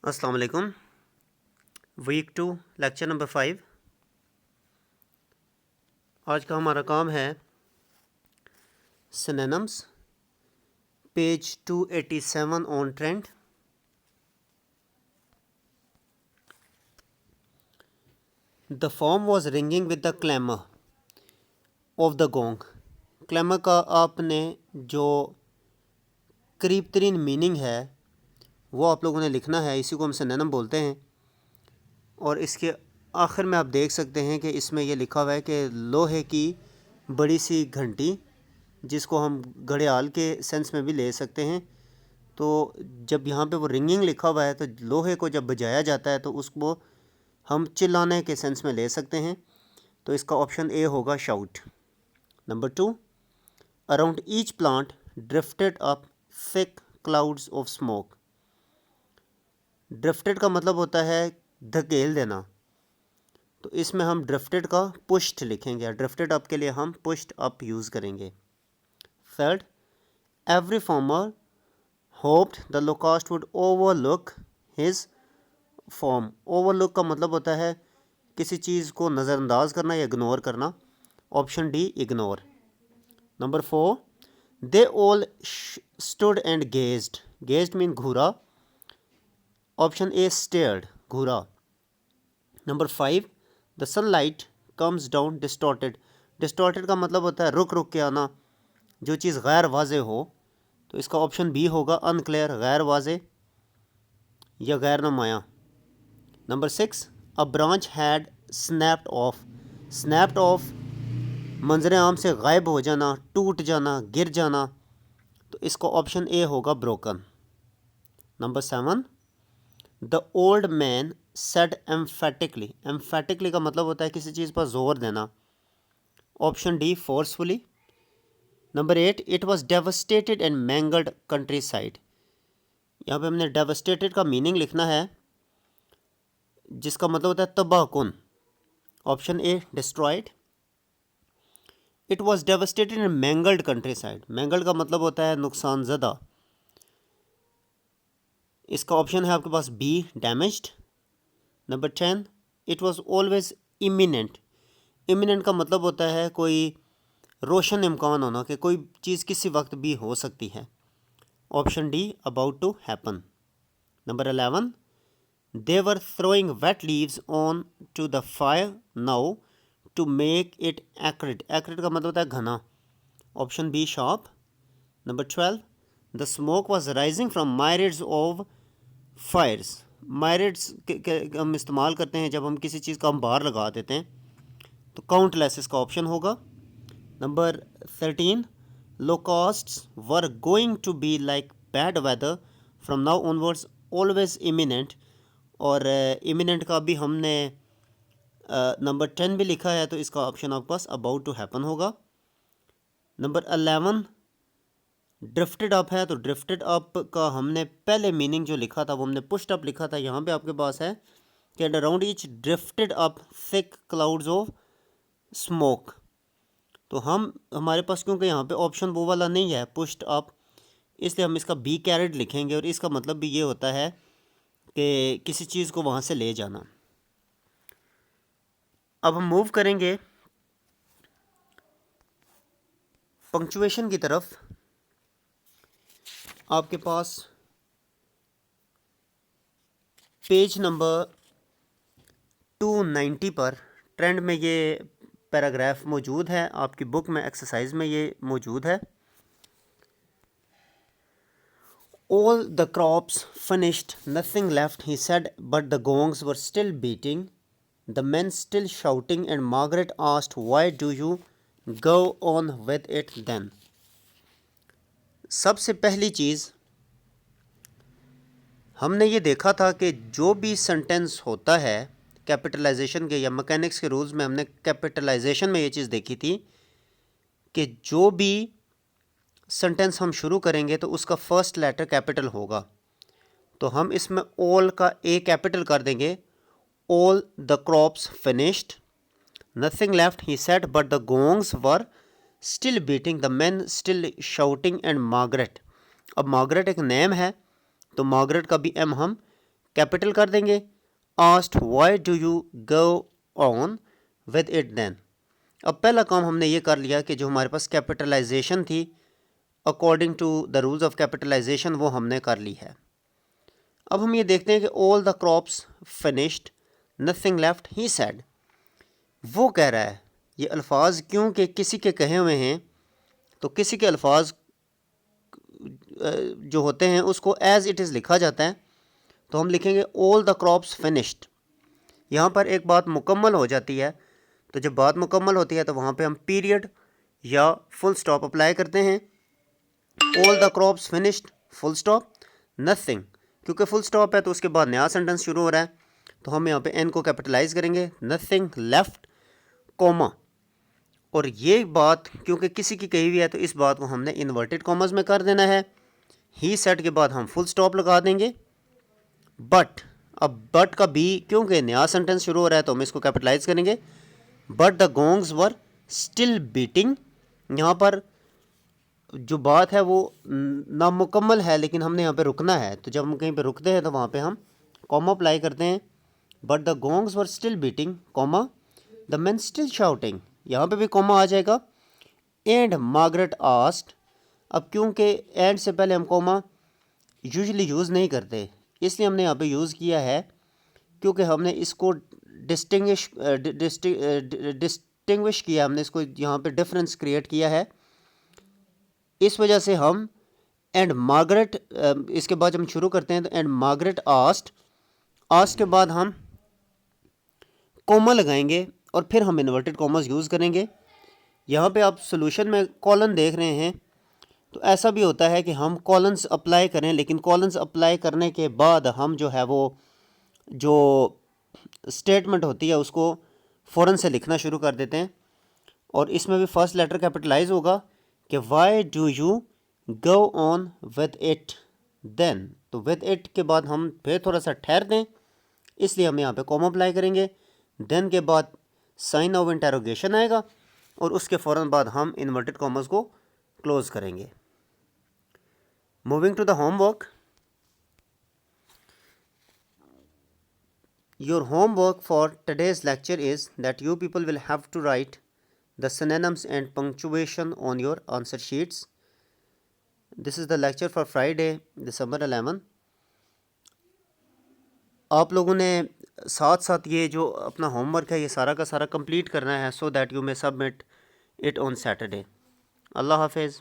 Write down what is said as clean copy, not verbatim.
अस्सलाम वालेकुम। Week 2 lecture number 5। आज का हमारा काम है synonyms, page 287 on trend. The form was ringing with the clamour of the gong. Clamour का आपने जो करीब तरीन मीनिंग है वो आप लोगों ने लिखना है, इसी को हम सिनोनिम बोलते हैं। और इसके आखिर में आप देख सकते हैं कि इसमें यह लिखा हुआ है कि लोहे की बड़ी सी घंटी, जिसको हम घड़ियाल के सेंस में भी ले सकते हैं। तो जब यहाँ पे वो रिंगिंग लिखा हुआ है तो लोहे को जब बजाया जाता है तो उसको हम चिल्लाने के सेंस में ले सकते हैं। तो इसका ऑप्शन ए होगा shout. Number 2, around each plant drifted up thick clouds of smoke. Drifted का मतलब होता है धकेल देना, तो इसमें हम ड्रिफ्टेड का पुश्ड लिखेंगे। ड्रिफ्टेड अप के लिए हम पुश्ड अप यूज़ करेंगे। Third, every farmer hoped the locust would overlook his form. Overlook का मतलब होता है किसी चीज़ को नज़रअंदाज करना या इग्नोर करना। Option D ignore. Number 4, they all stood and gazed. Gazed mean घूरा। ऑप्शन ए स्टेयर्ड, घूरा। Number 5, the sunlight comes down distorted. Distorted का मतलब होता है रुक रुक के आना, जो चीज़ गैर वाजे हो। तो इसका ऑप्शन बी होगा अनक्लियर, गैर वाजे या गैर नुमाया। Number 6, a branch had snapped off. Snapped off मंजर आम से गायब हो जाना, टूट जाना, गिर जाना। तो इसका ऑप्शन ए होगा broken. Number 7, the old man said emphatically. Emphatically का मतलब होता है किसी चीज़ पर जोर देना। Option D forcefully. Number 8, it was devastated and mangled countryside. यहाँ पे हमने डेवस्टेटेड का मीनिंग लिखना है, जिसका मतलब होता है तबाह कुन। Option A destroyed. It was devastated and mangled country side. Mangled का मतलब होता है नुकसान ज़दा। इसका ऑप्शन है आपके पास B damaged. Number 10, it was always imminent. Imminent का मतलब होता है कोई रोशन इम्कान होना, कि कोई चीज़ किसी वक्त भी हो सकती है। Option D about to happen. Number 11, they were throwing wet leaves on to the fire now to make it acrid. Acrid का मतलब होता है घना। Option B sharp. Number 12, the smoke was rising from myriads of fires. Myriads हम इस्तेमाल करते हैं जब हम किसी चीज़ का अंबार लगा देते हैं। तो काउंटलेस इसका ऑप्शन होगा। Number 13, locusts were going to be like bad weather from now onwards always imminent. और इमिनेंट का भी हमने नंबर 10 भी लिखा है, तो इसका ऑप्शन आपके पास अबाउट टू हैपन होगा। नंबर 11 ड्रिफ्टेड अप है, तो ड्रिफ्टेड अप का हमने पहले मीनिंग जो लिखा था वो हमने पुश्ड अप लिखा था। यहाँ पे आपके पास है कि around each drifted up thick clouds of smoke. तो हमारे पास क्योंकि यहाँ पे ऑप्शन वो वाला नहीं है पुश्ड अप, इसलिए हम इसका बी कैरिड लिखेंगे। और इसका मतलब भी ये होता है कि किसी चीज़ को वहाँ से ले जाना। अब हम मूव करेंगे पंक्चुएशन की तरफ। आपके पास पेज नंबर 290 पर ट्रेंड में ये पैराग्राफ मौजूद है। आपकी बुक में एक्सरसाइज में ये मौजूद है। All the crops finished, nothing left, he said, but the gongs were still beating, the men still shouting, and Margaret asked, why do you go on with it then? सबसे पहली चीज़ हमने ये देखा था कि जो भी सेंटेंस होता है कैपिटलाइजेशन के या मैकेनिक्स के रूल्स में, हमने कैपिटलाइजेशन में ये चीज़ देखी थी कि जो भी सेंटेंस हम शुरू करेंगे तो उसका फर्स्ट लेटर कैपिटल होगा। तो हम इसमें ऑल का ए कैपिटल कर देंगे। All the crops finished, nothing left he said, but the gongs were still beating, the man still shouting, and Margaret. अब मार्गरेट एक नेम है, तो मार्गरेट का भी एम हम कैपिटल कर देंगे। Asked why do you go on with it then. अब पहला काम हमने ये कर लिया कि जो हमारे पास कैपिटलाइजेशन थी according to the rules of capitalisation वो हमने कर ली है। अब हम ये देखते हैं कि all the crops finished nothing left he said. वो कह रहा है ये अल्फाज क्योंकि किसी के कहे हुए हैं, तो किसी के अल्फाज जो होते हैं उसको एज इट इज़ लिखा जाता है। तो हम लिखेंगे ऑल द क्रॉप्स फिनिश्ड। यहाँ पर एक बात मुकम्मल हो जाती है, तो जब बात मुकम्मल होती है तो वहाँ पे हम पीरियड या फुल स्टॉप अप्लाई करते हैं। All the crops finished full stop nothing, क्योंकि फुल स्टॉप है तो उसके बाद नया सेंटेंस शुरू हो रहा है, तो हम यहाँ पे एन को कैपिटलाइज करेंगे। नथिंग लेफ्ट कॉमा, और ये बात क्योंकि किसी की कही हुई है तो इस बात को हमने इन्वर्टेड कॉमर्स में कर देना है। ही सेट के बाद हम फुल स्टॉप लगा देंगे। बट, अब बट का बी क्योंकि नया सेंटेंस शुरू हो रहा है तो हम इसको कैपिटलाइज करेंगे। But the gongs were still beating. यहाँ पर जो बात है वो नामुकम्मल है, लेकिन हमने यहाँ पे रुकना है, तो जब हम कहीं पे रुकते हैं तो वहाँ पे हम कॉमा अप्लाई करते हैं। But the gongs were still beating comma the man still shouting, यहाँ पे भी कॉमा आ जाएगा। एंड मार्गरेट आस्क्ड, अब क्योंकि एंड से पहले हम कॉमा यूजुअली यूज़ नहीं करते, इसलिए हमने यहाँ पे यूज़ किया है, क्योंकि हमने इसको डिस्टिंग्विश किया, हमने इसको यहाँ पे डिफरेंस क्रिएट किया है। इस वजह से हम एंड मार्गरेट, इसके बाद हम शुरू करते हैं तो एंड मार्गरेट आस्क्ड, आस्क्ड के बाद हम कॉमा लगाएंगे और फिर हम इन्वर्टेड कॉमास यूज़ करेंगे। यहाँ पे आप सोल्यूशन में कॉलन देख रहे हैं, तो ऐसा भी होता है कि हम कॉलन्स अप्लाई करें, लेकिन कॉलन्स अप्लाई करने के बाद हम जो है वो जो स्टेटमेंट होती है उसको फ़ौरन से लिखना शुरू कर देते हैं। और इसमें भी फर्स्ट लेटर कैपिटलाइज होगा कि why do you go on with it then, तो विद इट के बाद हम फिर थोड़ा सा ठहर दें, इसलिए हम यहाँ पे कॉमा अप्लाई करेंगे। देन के बाद साइन ऑफ इंटरोगेशन आएगा और उसके फ़ौरन बाद हम इन्वर्टेड कॉमर्स को क्लोज करेंगे। Moving to the homework, your homework for today's lecture is that you people will have to write the synonyms and punctuation on your answer sheets. This is the lecture for Friday, December 11. आप लोगों ने साथ साथ ये जो अपना homework है ये सारा का सारा कंप्लीट करना है, so that you may submit it on Saturday. अल्लाह हाफिज़।